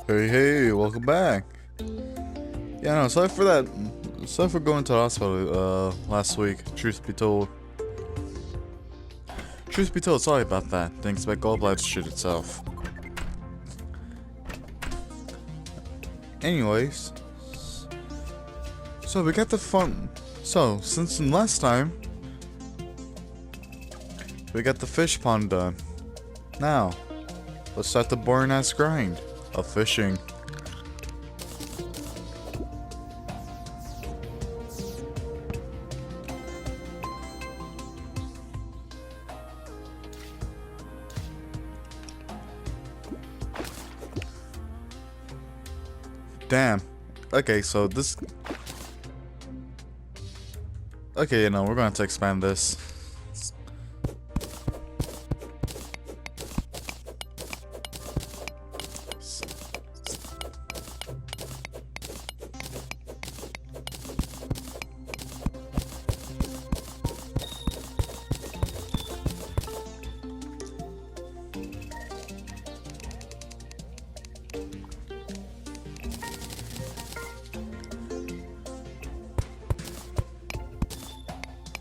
Hey, welcome back. Yeah, no, sorry for that. Sorry for going to the hospital last week. Truth be told. Truth be told, sorry about that. Didn't expect gallbladder to shit itself. Anyways, so we got the fun. So since last time, we got the fish pond done. Now, let's start the boring ass grind of fishing. Damn. Okay, so this... Okay, you know, we're going to have to expand this.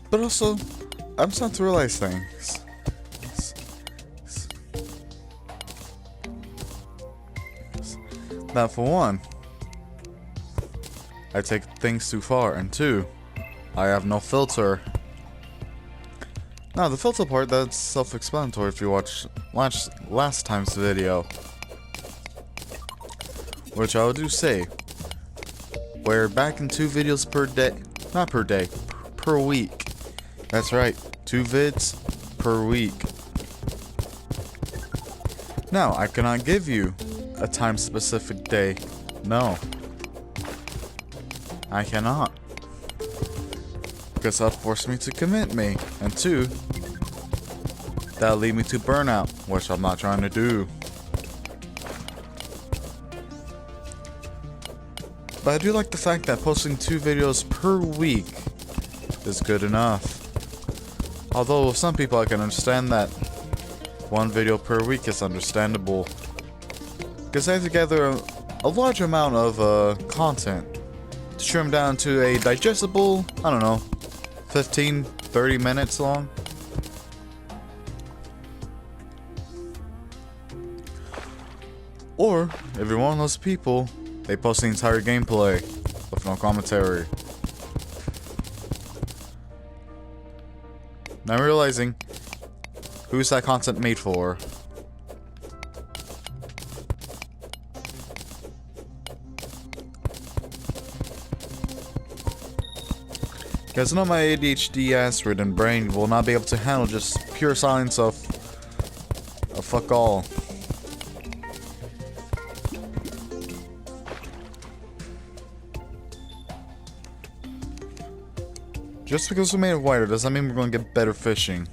But also, I'm starting to realize things. That for one, I take things too far, and two, I have no filter. Now, the filter part, that's self-explanatory if you watch last time's video. Which I do say, we're back in 2 videos per day. Not per day, per week. That's right, 2 vids per week. Now, I cannot give you a time-specific day. No. I cannot. Because that'll force me to commit me. And 2, that'll lead me to burnout, which I'm not trying to do. But I do like the fact that posting 2 videos per week is good enough. Although with some people I can understand that 1 video per week is understandable. Because I have to gather a large amount of content to trim down to a digestible, I don't know, 15-30 minutes long. Or, if you're one of those people, they post the entire gameplay with no commentary. Now I'm realizing, who's that content made for? Because I know my ADHD ass-ridden brain will not be able to handle just pure silence of fuck all. Just because we made it wider doesn't mean we're going to get better fishing.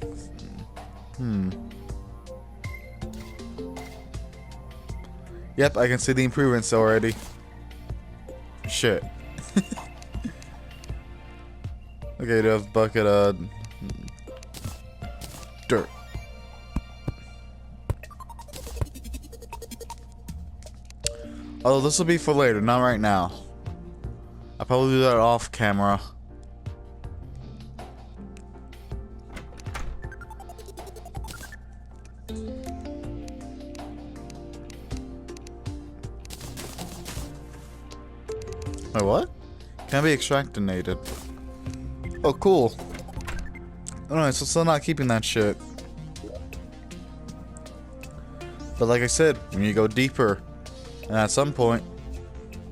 Yep, I can see the improvements already. Shit. Okay, do have bucket of dirt. Oh, this will be for later, not right now. I'll probably do that off camera. Wait, what? Can be extractinated. Oh, cool. Alright, so still not keeping that shit. But like I said, we need to go deeper. And at some point,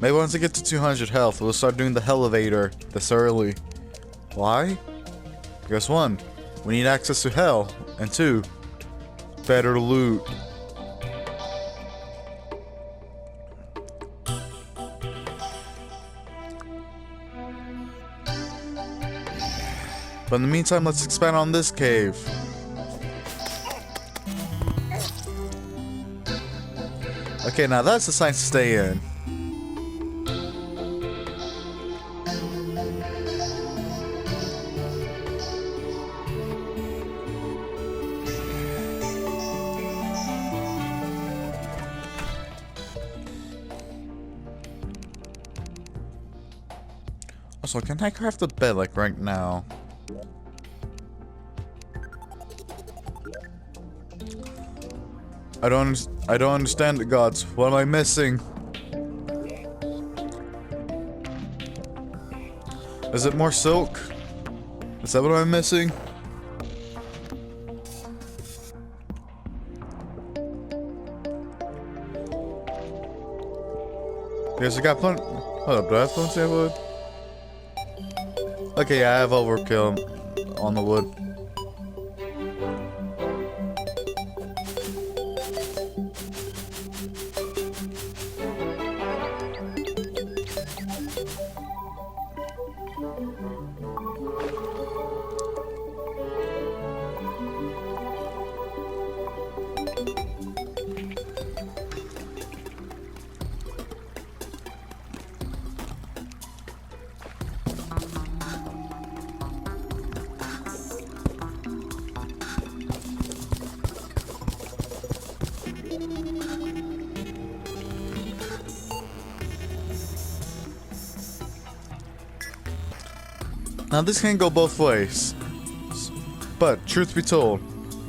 maybe once I get to 200 health, we'll start doing the elevator this early. Why? Because 1, we need access to hell. And 2, better loot. But in the meantime, let's expand on this cave. Okay, now that's the sign to stay in. Also, can I craft a bed like right now? I don't understand it, gods. What am I missing? Is it more silk? Is that what I'm missing? Yes, I got plenty. Hold up, do I have plenty of wood? Okay, yeah, I have overkill on the wood. Now this can go both ways, but truth be told,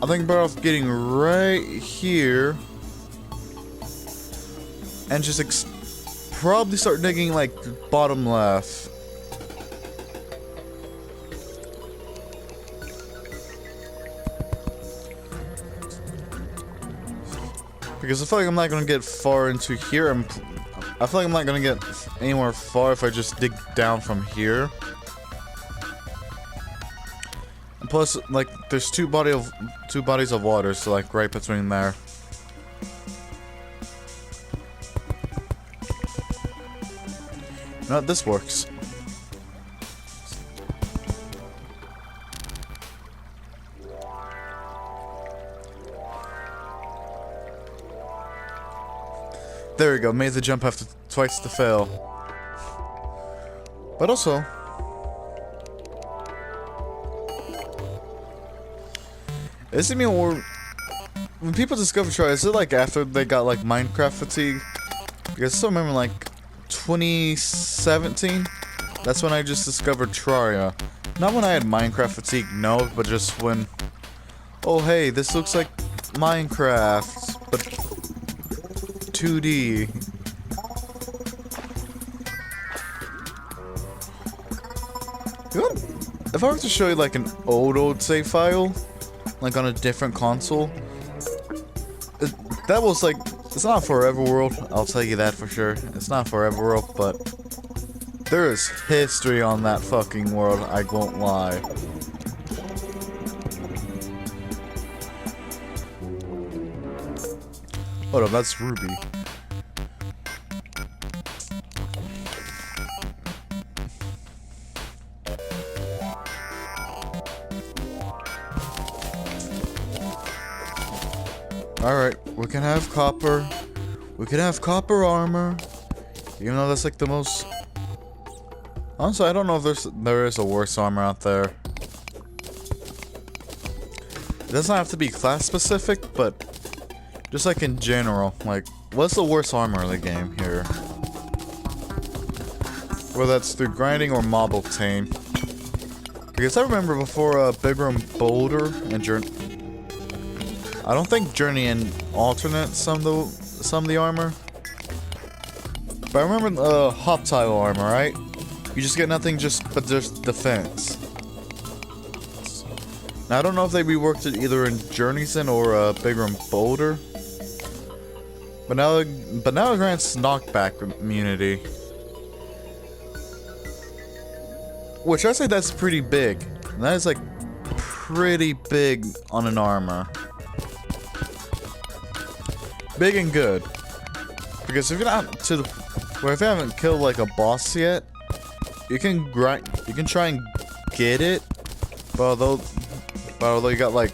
I think better off getting right here and just probably start digging like bottom left. Because I feel like I'm not gonna get far into here, and I feel like I'm not gonna get anywhere far if I just dig down from here. Plus, like, there's two bodies of water, so like right between there. No, this works. There we go. Made the jump after twice to fail. But also, is it when people discover Try, is it like after they got like Minecraft fatigue? Because I still remember like 2017, that's when I just discovered Terraria. Not when I had Minecraft fatigue, no, but just when, oh hey, this looks like Minecraft, but 2D. You know, if I were to show you like an old save file, like on a different console, that was like, it's not Forever World, I'll tell you that for sure. It's not Forever World, but there is history on that fucking world, I won't lie. Hold up, that's Ruby. Alright, we can have copper. We can have copper armor. Even though that's like the most... Honestly, I don't know if there is a worse armor out there. It doesn't have to be class specific, but just like in general, like, what's the worst armor in the game here? Whether that's through grinding or mob obtain. Because I remember before Big Room Boulder and Journey, I don't think Journey and alternate some of the armor. But I remember hop tile armor, right? You just get nothing but just defense. Now I don't know if they reworked it either in Journey's End or Big Room Boulder. But now it grants knockback immunity. Which I say that's pretty big. And that is like pretty big on an armor. Big and good. Because if you're not to the where if you haven't killed like a boss yet, you can try and get it, but although you got like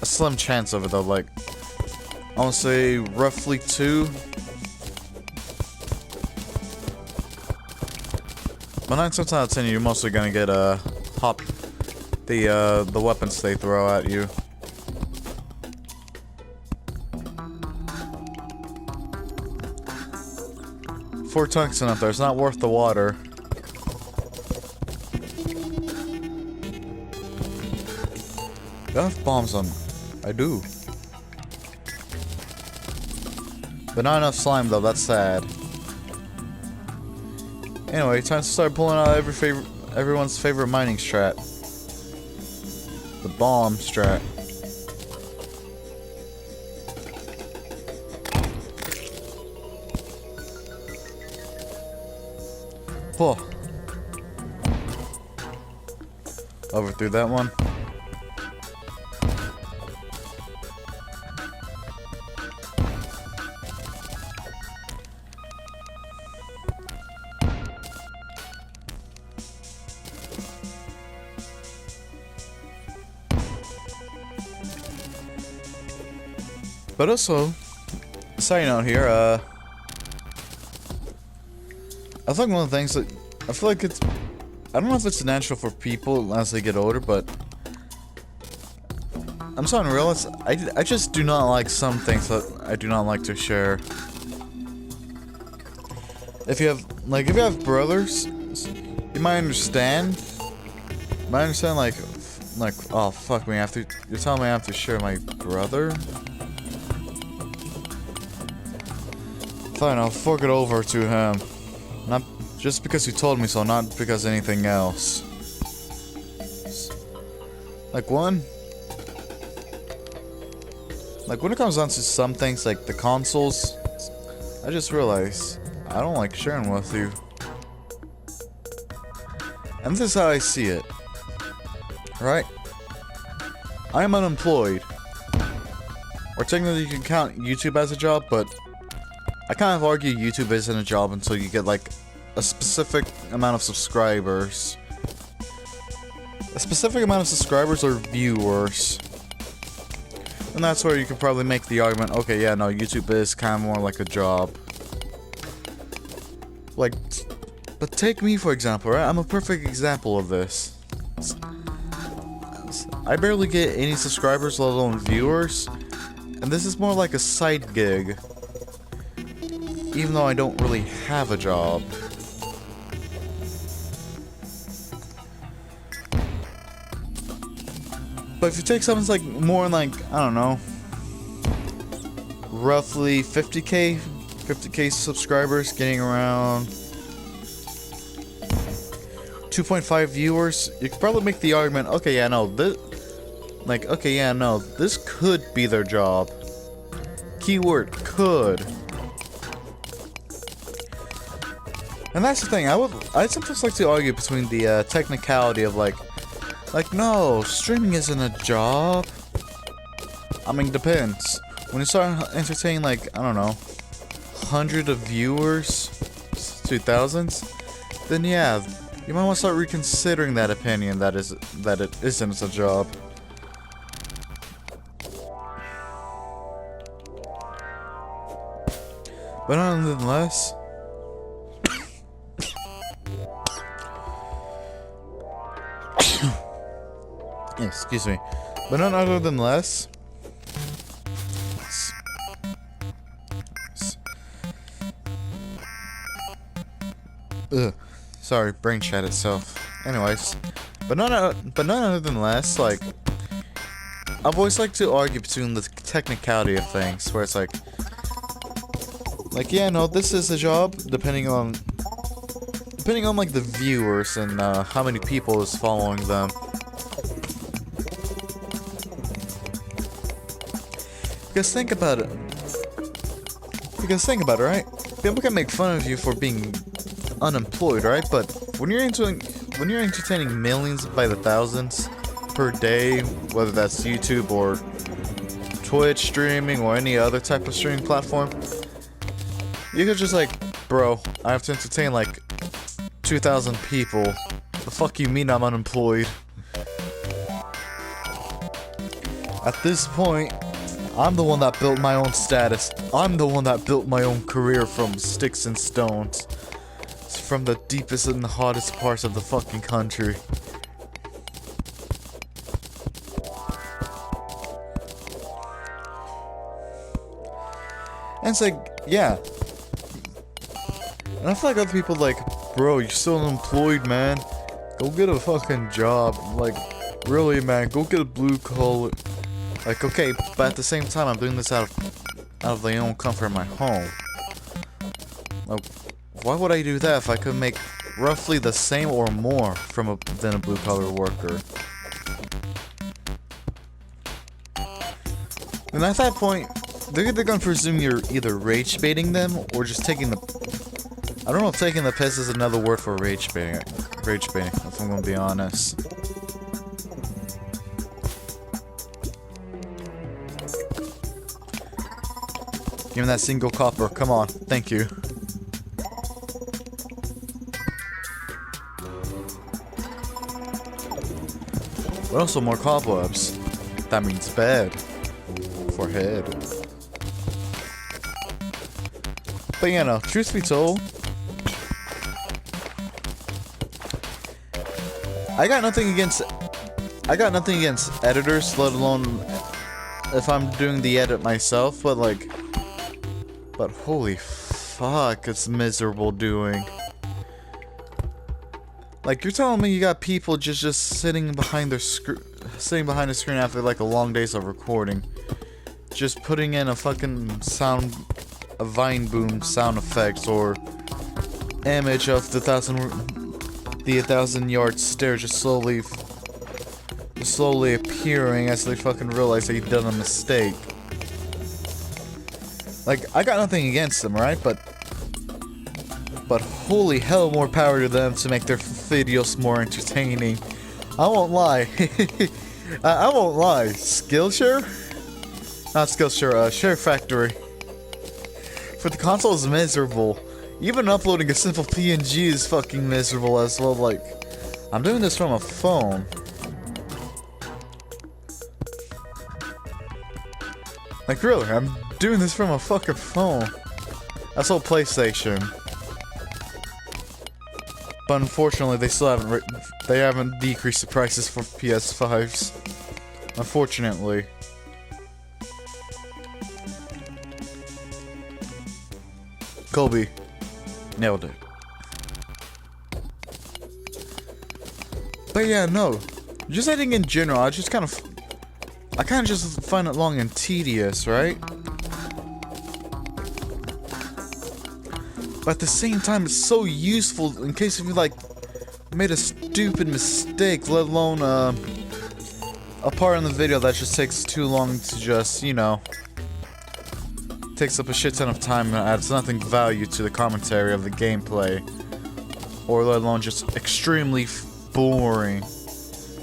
a slim chance of it though, like I wanna say roughly 2. But 9 times out of 10 you're mostly gonna get the weapons they throw at you. $4 tungsten up there, it's not worth the water. I have bombs on. I do. But not enough slime though, that's sad. Anyway, time to start pulling out everyone's favorite mining strat. The bomb strat. Pull. Overthrew that one. But also, side note here, I think one of the things that I feel like it's, I don't know if it's natural for people as they get older, but I'm starting to realize I just do not like some things that I do not like to share. If you have brothers, you might understand. Like oh fuck me, you're telling me I have to share my brother? Fine, I'll fork it over to him. Not just because you told me so, not because anything else. Like when it comes down to some things like the consoles, I just realized I don't like sharing with you. And this is how I see it. Right? I am unemployed. Or technically you can count YouTube as a job, but I kind of argue YouTube isn't a job until you get like a specific amount of subscribers. A specific amount of subscribers or viewers. And that's where you could probably make the argument, okay, yeah, no, YouTube is kind of more like a job. Like, but take me for example, right? I'm a perfect example of this. I barely get any subscribers, let alone viewers. And this is more like a side gig. Even though I don't really have a job. But if you take something like more like, I don't know, roughly 50k subscribers, getting around 2.5 viewers, you could probably make the argument, okay, yeah, no, this could be their job. Keyword, could. And that's the thing, I sometimes like to argue between the technicality of like, no, streaming isn't a job. I mean, depends. When you start entertaining like, I don't know, hundreds of viewers to thousands, then yeah, you might want to start reconsidering that opinion that it isn't a job. But nonetheless, excuse me. But none other than less. Ugh. Sorry, brain chat itself. Anyways, but none other than less, like, I've always liked to argue between the technicality of things, where it's like, yeah, no, this is a job, depending on like the viewers and how many people is following them. Because think about it, right? People can make fun of you for being unemployed, right? But when you're entertaining millions by the thousands per day, whether that's YouTube or Twitch streaming or any other type of streaming platform, you could just like, bro, I have to entertain like 2,000 people. The fuck you mean I'm unemployed? At this point, I'm the one that built my own status. I'm the one that built my own career from sticks and stones. It's from the deepest and the hottest parts of the fucking country. And it's like, yeah. And I feel like other people like, bro, you're still unemployed, man. Go get a fucking job. Like, Really, man, go get a blue collar. Like, okay, but at the same time, I'm doing this out of the own comfort of my home. Like, why would I do that if I could make roughly the same or more than a blue collar worker? And at that point, they're gonna presume you're either rage baiting them or just taking the. I don't know if taking the piss is another word for rage baiting. Rage baiting, if I'm gonna be honest. Give me that single copper. Come on. Thank you. But also more cobwebs. That means bed. For head. But you know, truth be told, I got nothing against editors, let alone if I'm doing the edit myself, but holy fuck, it's miserable doing. Like, you're telling me you got people just sitting behind the screen after like a long days of recording, just putting in a fucking a vine boom sound effects or image of the 1,000-yard stare just slowly appearing as they fucking realize they've done a mistake. Like, I got nothing against them, right? But holy hell, more power to them to make their videos more entertaining. I won't lie. I won't lie. Skillshare? Not Skillshare, Share Factory. For the console is miserable. Even uploading a simple PNG is fucking miserable as well. Like, I'm doing this from a phone. Like, really, I'm doing this from a fucking phone. That's all PlayStation. But unfortunately, they still haven't decreased the prices for PS5s. Unfortunately. Colby. Nailed it. But yeah, no. Just editing in general, I kind of just find it long and tedious, right? But at the same time, it's so useful in case if you, like, made a stupid mistake, let alone, a part in the video that just takes too long to just, you know, takes up a shit ton of time and adds nothing value to the commentary of the gameplay. Or let alone just extremely boring.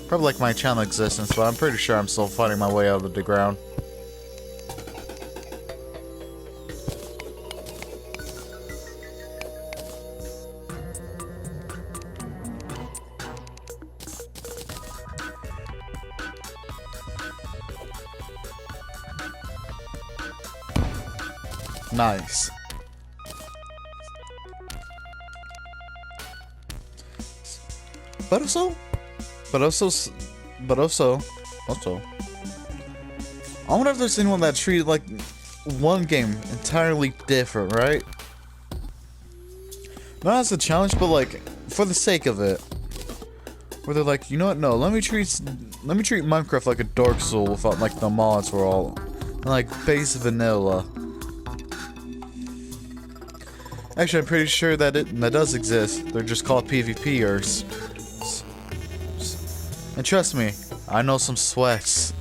Probably like my channel existence, but I'm pretty sure I'm still fighting my way out of the ground. Nice. But also, I wonder if there's anyone that treated like one game entirely different, right? Not as a challenge, but like for the sake of it. Where they're like, you know what? No, let me treat Minecraft like a Dark Souls without like the mods were all like base vanilla. Actually, I'm pretty sure that that does exist. They're just called PvPers. And trust me, I know some sweats.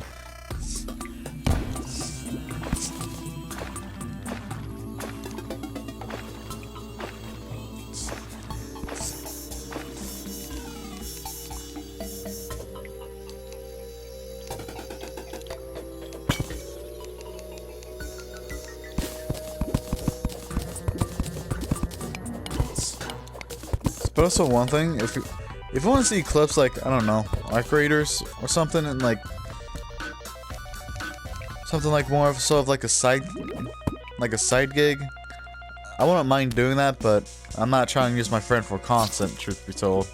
But also one thing, if you want to see clips like, I don't know, Arc Raiders or something, and like something like more of sort of like a side gig, I wouldn't mind doing that, but I'm not trying to use my friend for content, truth be told.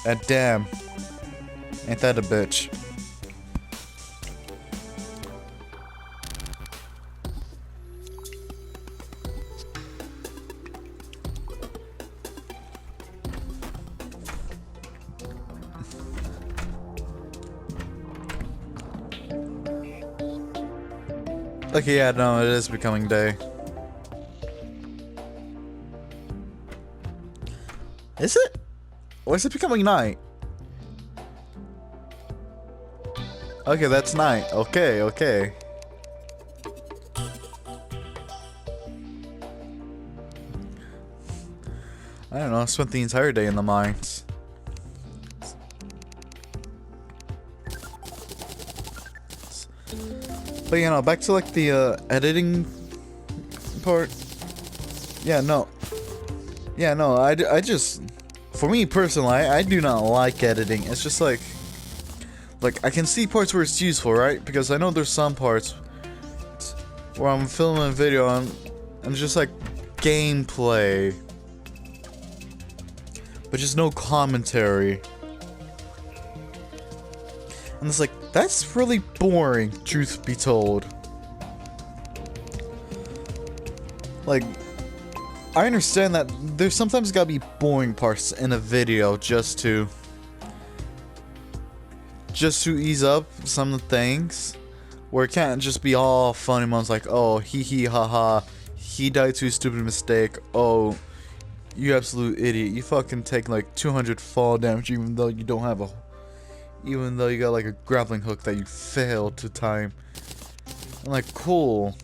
And damn, ain't that a bitch. Okay, yeah, no, it is becoming day. Is it? Or is it becoming night? Okay, that's night. Okay, okay. I don't know, I spent the entire day in the mines. But you know, back to like the editing part. Yeah, no. Yeah, no, I just, for me personally, I do not like editing. It's just like I can see parts where it's useful, right? Because I know there's some parts where I'm filming a video and just like gameplay, but just no commentary. And it's like, that's really boring, truth be told. Like, I understand that there's sometimes gotta be boring parts in a video just to ease up some things, where it can't just be all funny moments like, oh, hee hee ha ha, he died to a stupid mistake, oh, you absolute idiot, you fucking take like 200 fall damage even though you don't have a, even though you got like a grappling hook that you failed to time. I'm like, cool,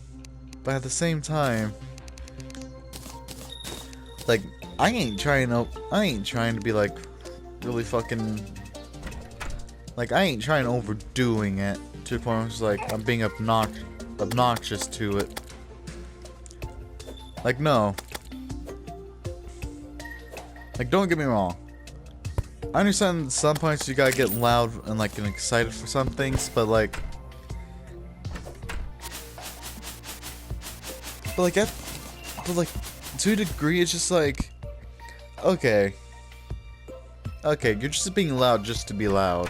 but at the same time, like, I ain't trying to be like really fucking, like, I ain't trying overdoing it to the point where it's like I'm being obnoxious to it. Like, no. Like, don't get me wrong. I understand at some points you gotta get loud and like excited for some things, but like, to a degree, it's just like, okay, you're just being loud just to be loud.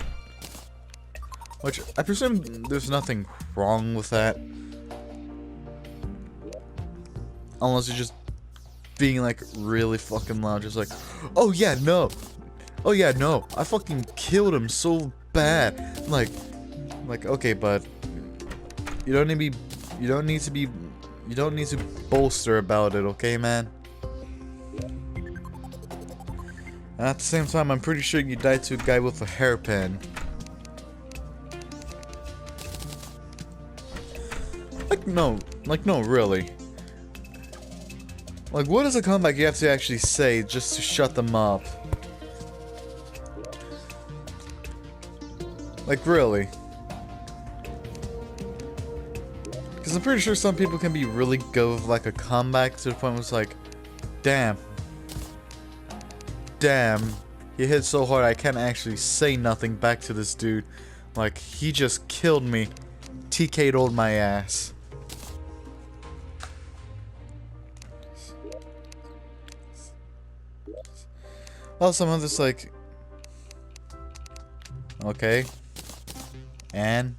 Which, I presume there's nothing wrong with that. Unless you're just being like really fucking loud, just like, oh yeah, no, I fucking killed him so bad. Like, okay, but you don't need to bolster about it, okay, man? And at the same time, I'm pretty sure you died to a guy with a hairpin. Like, no, really. Like, what is a comeback you have to actually say just to shut them up? Like, really? Because I'm pretty sure some people can be really good with, like, a comeback to the point where it's like, damn, he hit so hard I can't actually say nothing back to this dude. Like, he just killed me. TK'd my ass. Well, some of this, like, okay, and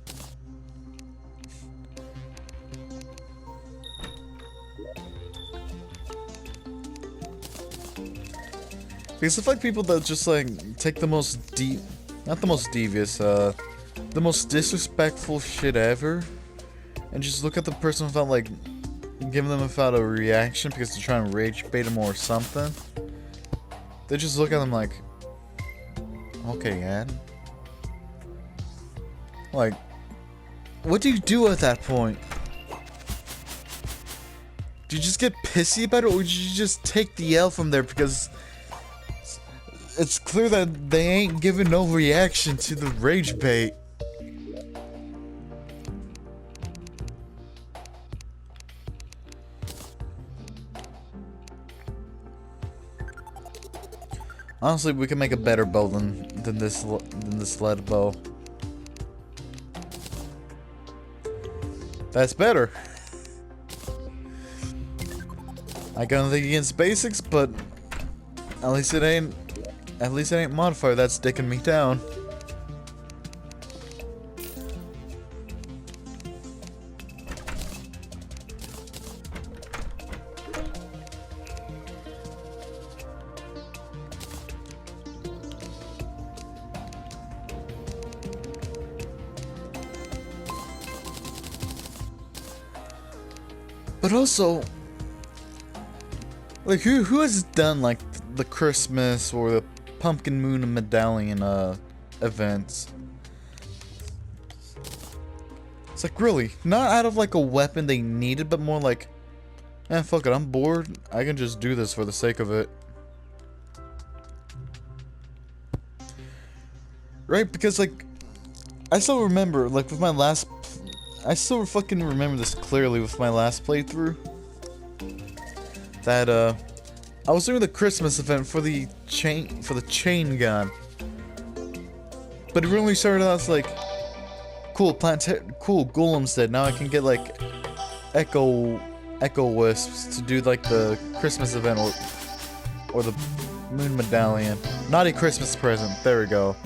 because I like people that just like take the most not the most devious, the most disrespectful shit ever, and just look at the person without like giving them without a reaction because they're trying to rage bait them or something. They just look at them like, okay, Ann. Like, what do you do at that point? Do you just get pissy about it, or do you just take the L from there because it's clear that they ain't giving no reaction to the rage bait? Honestly, we can make a better bow than this lead bow. That's better. I got nothing against basics, but at least it ain't modifier that's sticking me down. But also, like, who has done like the Christmas or the Pumpkin Moon Medallion events? It's like, really, not out of like a weapon they needed, but more like, man, fuck it, I'm bored, I can just do this for the sake of it. Right? Because like, I still remember, like with my last, I still fucking remember this clearly with my last playthrough. That I was doing the Christmas event for the chain gun. But it really started out as like, cool, cool, Golem's dead. Now I can get like Echo Wisps to do like the Christmas event or the Moon Medallion. Naughty Christmas present. There we go.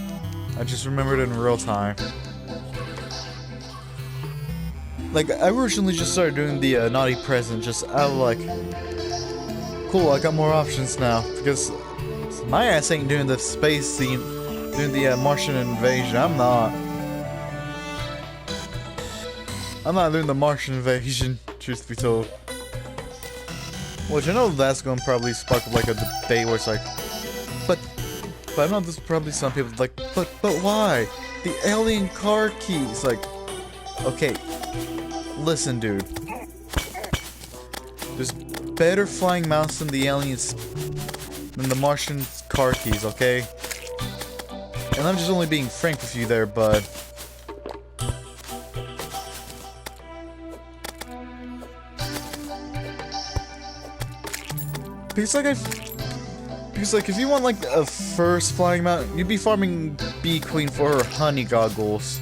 I just remembered it in real time. Like, I originally just started doing the naughty present just out of like, cool, I got more options now, because my ass ain't doing the space scene, doing the Martian invasion. I'm not doing the Martian invasion, truth be told. Which I know that's gonna probably spark like a debate where it's like, but I know there's probably some people like, but why? The alien car keys, like, okay, listen, dude. There's better flying mounts than the aliens, than the Martian car keys, okay? And I'm just only being frank with you there, bud. Because like if you want like a first flying mount, you'd be farming Bee Queen for her honey goggles.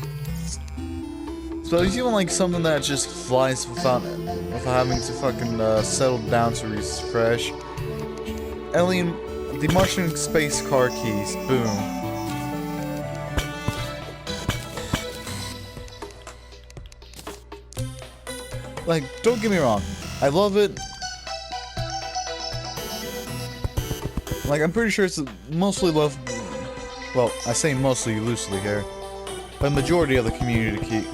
So if you want like something that just flies without having to fucking settle down to refresh, the Martian space car keys, boom. Like, don't get me wrong, I love it. Like, I'm pretty sure it's mostly loved, well, I say mostly loosely here, by the majority of the community.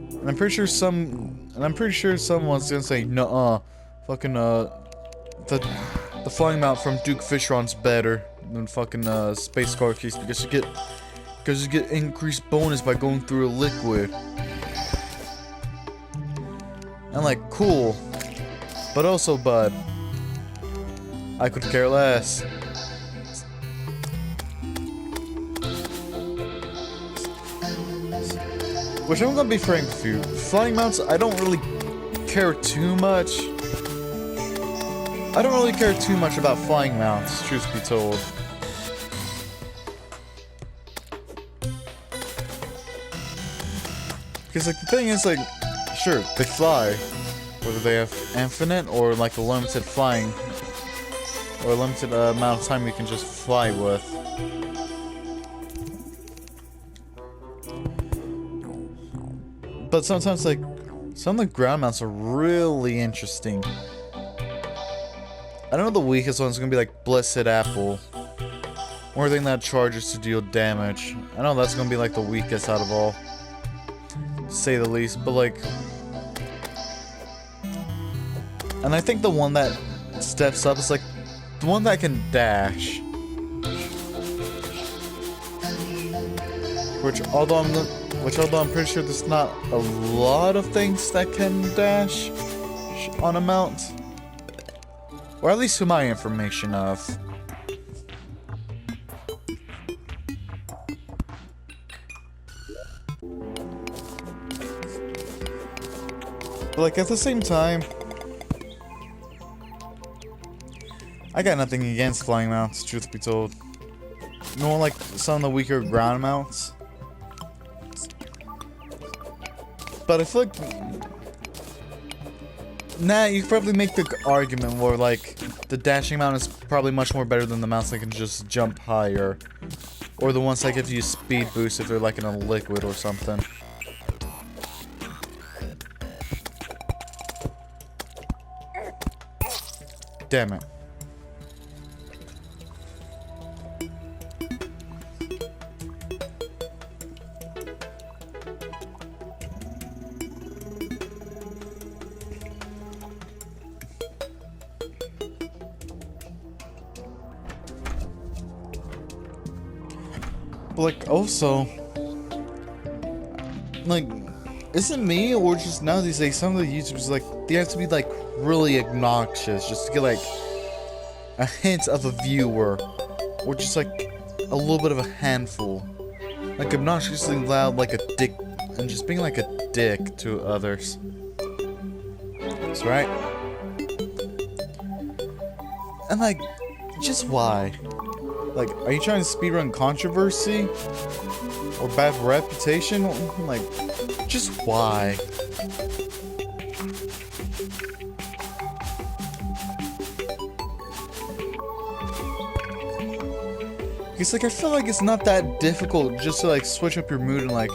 And I'm pretty sure someone's gonna say, nuh-uh, fucking, the flying mount from Duke Fishron's better than fucking, space car keys, because you get increased bonus by going through a liquid. And like, cool. But also, bud, I could care less. Which I'm gonna be frank with you, flying mounts, I don't really care too much. I don't really care too much about flying mounts, truth be told. Because like the thing is, like, sure, they fly, whether they have infinite or like a limited flying, or a limited amount of time you can just fly with. But sometimes, like, some of the ground mounts are really interesting. I know the weakest one's gonna be like Blessed Apple, or anything that charges to deal damage. I know that's gonna be like the weakest out of all, to say the least. But like, and I think the one that steps up is like the one that can dash. Which, although I'm pretty sure there's not a lot of things that can dash on a mount. Or at least to my information of. But like, at the same time, I got nothing against flying mounts, truth be told. Nor like some of the weaker ground mounts. But I feel like, nah, you could probably make the argument where like the dashing mount is probably much more better than the mounts that can just jump higher, or the ones that give you speed boost if they're like in a liquid or something. Damn it. But like, also, like, is it me or just now these days some of the YouTubers, like, they have to be like really obnoxious just to get like a hint of a viewer, or just like a little bit of a handful, like obnoxiously loud like a dick, and just being like a dick to others. That's right. And like, just why? Like, are you trying to speedrun controversy? Or bad reputation? Like, just why? Because like, I feel like it's not that difficult just to like switch up your mood and like,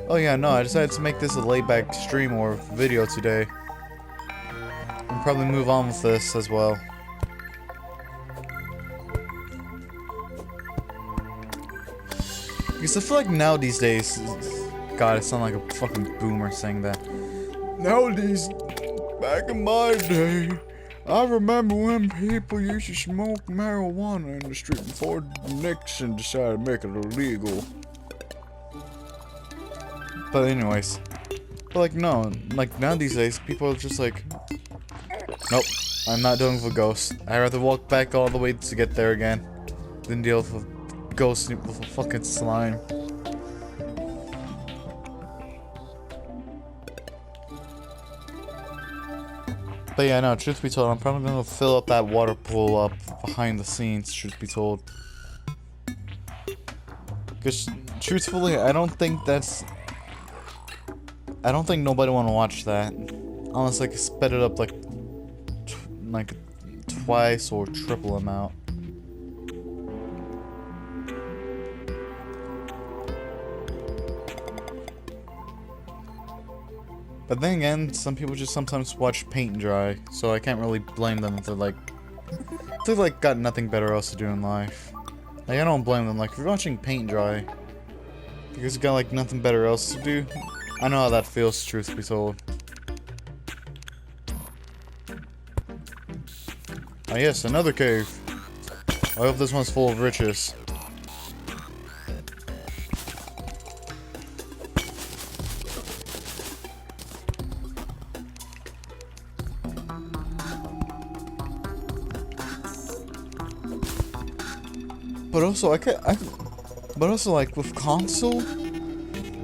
oh yeah, no, I decided to make this a laid-back stream or video today. And probably move on with this as well. Because I feel like now these days, God, I sound like a fucking boomer saying that. Nowadays, back in my day, I remember when people used to smoke marijuana in the street before Nixon decided to make it illegal. But anyways, but like no, like now these days, people are just like, nope, I'm not dealing with a ghost. I'd rather walk back all the way to get there again than deal with a ghost with a fucking slime. But yeah, no, truth be told, I'm probably gonna fill up that water pool up behind the scenes, truth be told. Because, truthfully, I don't think nobody wanna watch that. Unless I can sped it up like twice or triple amount. But then again, some people just sometimes watch paint dry, so I can't really blame them if they're like got nothing better else to do in life. Like, I don't blame them. Like, if you're watching paint dry because you got like nothing better else to do, I know how that feels, truth be told. Ah yes, another cave. I hope this one's full of riches. But also, like, with console,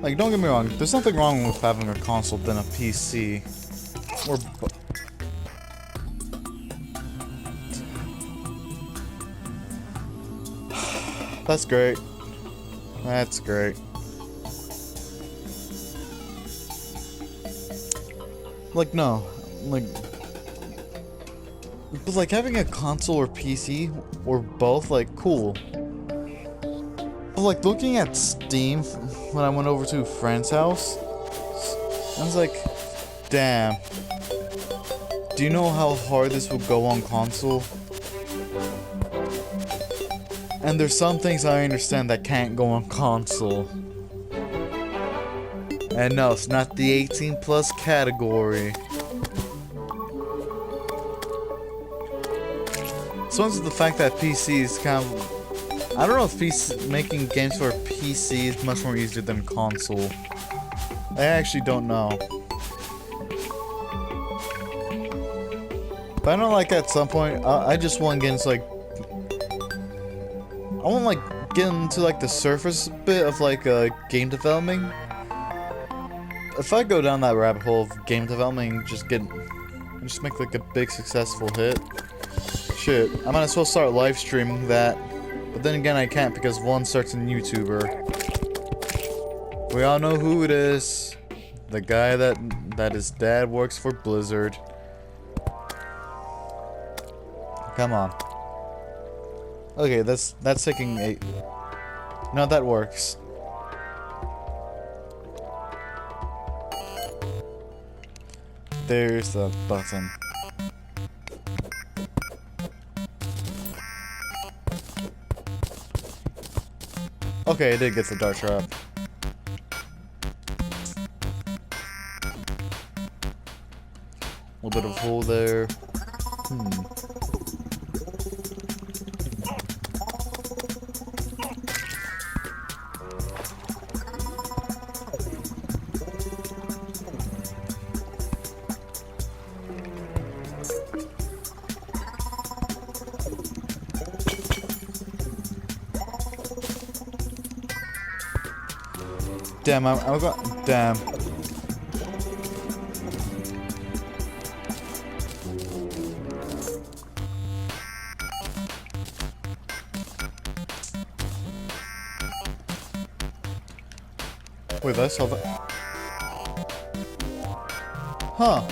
like, don't get me wrong, there's nothing wrong with having a console than a PC. Or, that's great. That's great. Like, no, like, but like having a console or PC or both, like, cool. But like looking at Steam when I went over to a friend's house, I was like, damn. Do you know how hard this would go on console? And there's some things I understand that can't go on console. And no, it's not the 18 plus category. So it's the fact that PC is kind of... I don't know if making games for PC is much more easier than console. I actually don't know. But I know, like, at some point, I just want to get into, like... I want to, like, get into, like, the surface bit of, like, game developing. If I go down that rabbit hole of game development and just make, like, a big successful hit, shit, I might as well start live streaming that. But then again, I can't because one certain YouTuber. We all know who it is. The guy that his dad works for Blizzard. Come on. Okay, that's taking 8. No, that works. There's the button. Okay, I did get the dart trap. A little bit of hole there. Damn, I'm going. Damn. Wait, I saw that. Huh.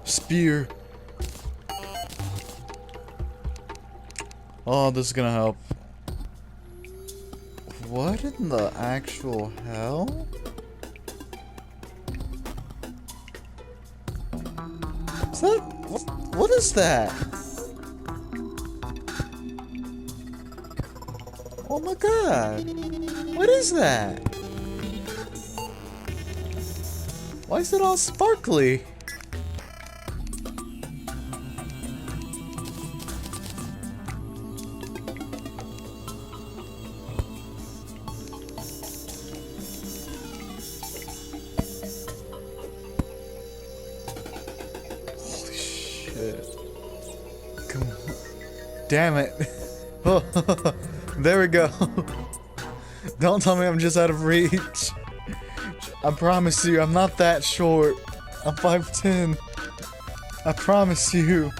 Spear. Oh, this is gonna help. What in the actual hell? Is that... What is that? Oh my god. What is that? Why is it all sparkly? Holy shit. Come on. Damn it. There we go. Don't tell me I'm just out of reach. I promise you, I'm not that short. I'm 5'10". I promise you.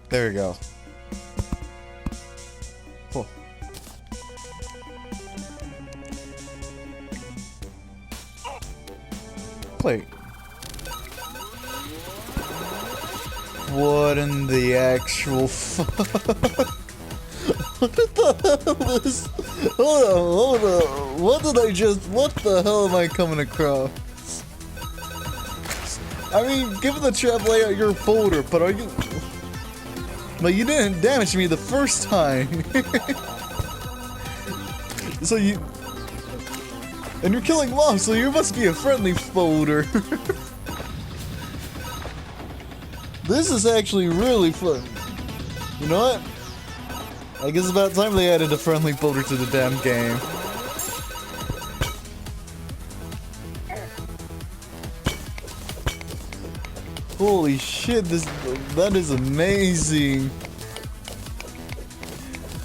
There we go. Oh. Wait. What in the actual fuck? What the hell is... Hold on. What the hell am I coming across? I mean, given the trap layout, you're a folder, but are you... But you didn't damage me the first time. So you... And you're killing mobs, so you must be a friendly folder. This is actually really fun. You know what? I guess it's about time they added a friendly folder to the damn game. Holy shit, that is amazing.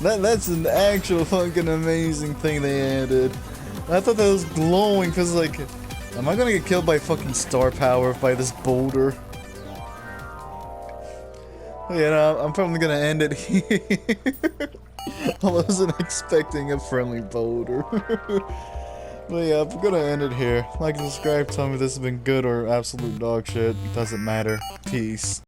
That's an actual fucking amazing thing they added. I thought that was glowing because like, am I gonna get killed by fucking star power by this boulder? Yeah, no, I'm probably gonna end it here. I wasn't expecting a friendly boulder. But yeah, I'm gonna end it here. Like and subscribe, tell me if this has been good or absolute dog shit. Doesn't matter. Peace.